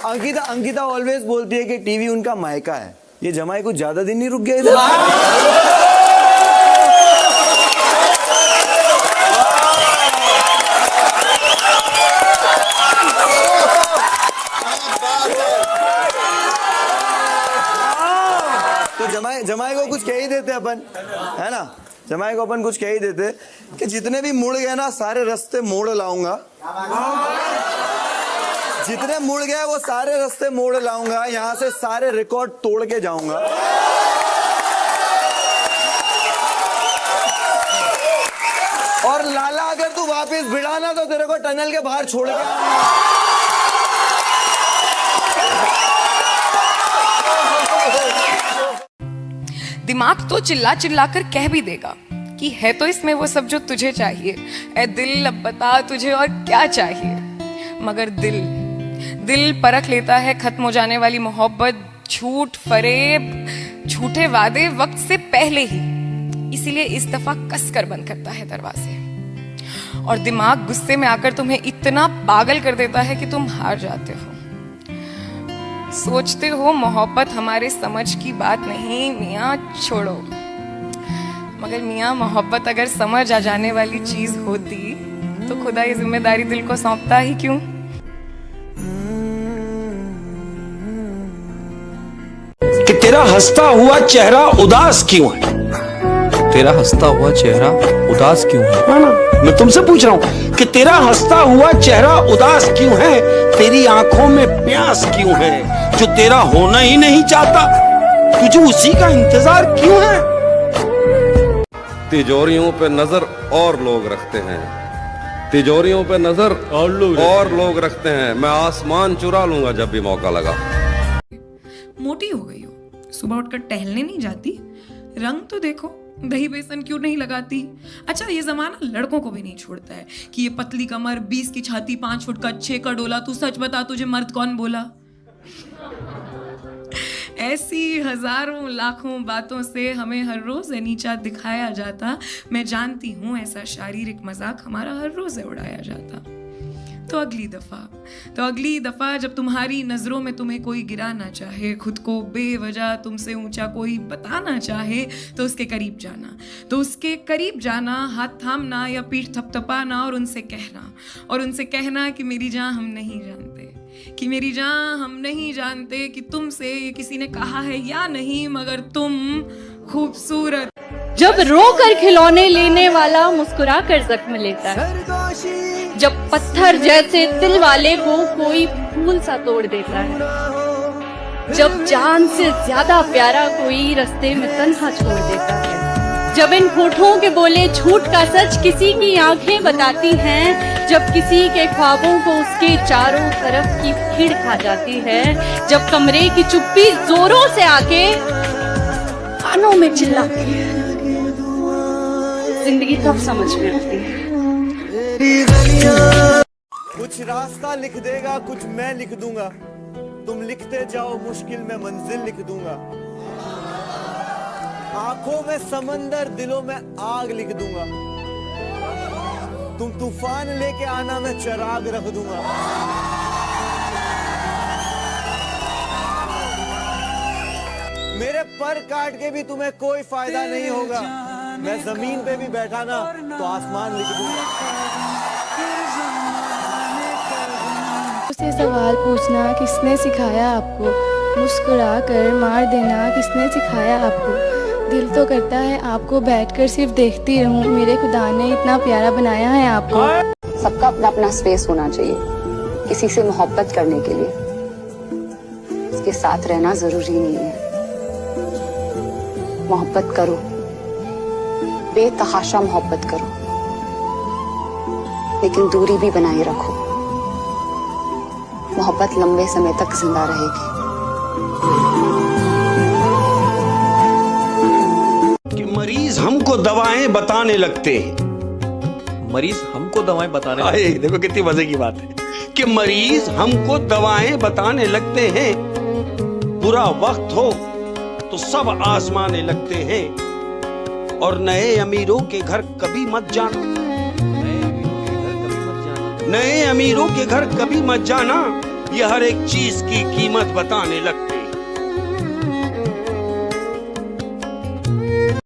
Ankita Ankita always बोलती है कि टीवी उनका मायका है। ये जमाई कुछ ज्यादा दिन नहीं रुक गया इधर। तो जमाई को कुछ कह ही देते अपन, है ना। जमाई को अपन कुछ कह ही देते कि जितने भी मुड़ गए ना सारे रास्ते मोड़ लाऊंगा। जितने मुड़ गए वो सारे रास्ते मोड़ लाऊंगा, यहाँ से सारे रिकॉर्ड तोड़ के जाऊंगा। और लाला अगर तू वापस भिड़ाना तो तेरे को टनल के बाहर छोड़ के दिमाग तो चिल्ला चिल्ला कर कह भी देगा कि है तो इसमें वो सब जो तुझे चाहिए। ए दिल अब बता तुझे और क्या चाहिए। मगर दिल परख लेता है खत्म हो जाने वाली मोहब्बत, झूठ फरेब, झूठे वादे वक्त से पहले ही। इसीलिए इस दफा कसकर बंद करता है दरवाजे। और दिमाग गुस्से में आकर तुम्हें इतना पागल कर देता है कि तुम हार जाते हो। सोचते हो मोहब्बत हमारे समझ की बात नहीं, मियाँ छोड़ो। मगर मियाँ मोहब्बत अगर समझ आ जाने वाली चीज होती तो खुदा ये जिम्मेदारी दिल को सौंपता ही क्यों। कि तेरा हंसता हुआ चेहरा उदास क्यों है? तेरा हंसता हुआ चेहरा उदास क्यों है? ना मैं तुमसे पूछ रहा हूँ कि तेरा हंसता हुआ चेहरा उदास क्यों है? तेरी आंखों में प्यास क्यों है? जो तेरा होना ही नहीं चाहता तुझे उसी का इंतजार क्यों है? तिजोरियों पे नजर और लोग रखते हैं, तिजोरियों पे नजर और लोग रखते हैं। मैं आसमान चुरा लूंगा जब भी मौका लगा। मोटी हो गई हो, सुबह उठकर टहलने नहीं जाती, रंग तो देखो, दही बेसन क्यों नहीं लगाती। अच्छा ये जमाना लड़कों को भी नहीं छोड़ता है कि ये पतली कमर, 20 की छाती, 5 फुट का 6 का डोला। तू सच बता तुझे मर्द कौन बोला। ऐसी हजारों लाखों बातों से हमें हर रोज नीचा दिखाया जाता। मैं जानती हूँ ऐसा शारीरिक मजाक हमारा हर रोज उड़ाया जाता। तो अगली दफा जब तुम्हारी नजरों में तुम्हें कोई गिराना चाहे, खुद को बेवजह तुमसे ऊंचा कोई बताना चाहे, तो उसके करीब जाना, हाथ थामना या पीठ थपथपाना और उनसे कहना कि मेरी जान हम नहीं जानते कि तुमसे ये किसी ने कहा है या नहीं, मगर तुम खूबसूरत। जब रो कर खिलौने लेने वाला मुस्कुरा कर जख्म लेता है, जब पत्थर जैसे दिल वाले को कोई फूल सा तोड़ देता है, जब जान से ज्यादा प्यारा कोई रास्ते में तन्हा छोड़ देता है, जब इन होठों के बोले झूठ का सच किसी की आंखें बताती हैं, जब किसी के ख्वाबों को उसके चारों तरफ की भीड़ खा जाती है, जब कमरे की चुप्पी जोरों से आके कानों में चिल्लाती है, जिंदगी तब समझ में आती है। कुछ रास्ता लिख देगा, कुछ मैं लिख दूंगा। तुम लिखते जाओ, मुश्किल में मंजिल लिख दूंगा। आंखों में समंदर, दिलों में आग लिख दूंगा। तुम तूफान लेके आना, मैं चिराग रख दूंगा। मेरे पर काट के भी तुम्हें कोई फायदा नहीं होगा। मैं जमीन पे भी बैठा ना तो आसमान लिख दूंगा। उससे सवाल पूछना किसने सिखाया आपको, मुस्कुरा कर मार देना किसने सिखाया आपको। दिल तो करता है आपको बैठकर सिर्फ देखती रहूं, मेरे खुदा ने इतना प्यारा बनाया है आपको। सबका अपना अपना स्पेस होना चाहिए किसी से मोहब्बत करने के लिए। उसके साथ रहना जरूरी नहीं है। मोहब्बत करो, बेतहाशा मोहब्बत करो, लेकिन दूरी भी बनाए रखो। मोहब्बत लंबे समय तक जिंदा रहेगी। कि मरीज हमको दवाएं बताने लगते हैं। मरीज हमको दवाएं बताने अरे देखो कितनी मजे की बात है कि मरीज हमको दवाएं बताने लगते हैं। बुरा वक्त हो तो सब आजमाने लगते हैं। और नए अमीरों के घर कभी मत जाना, नए अमीरों के घर कभी मत जाना। ये हर एक चीज की कीमत बताने लगते हैं।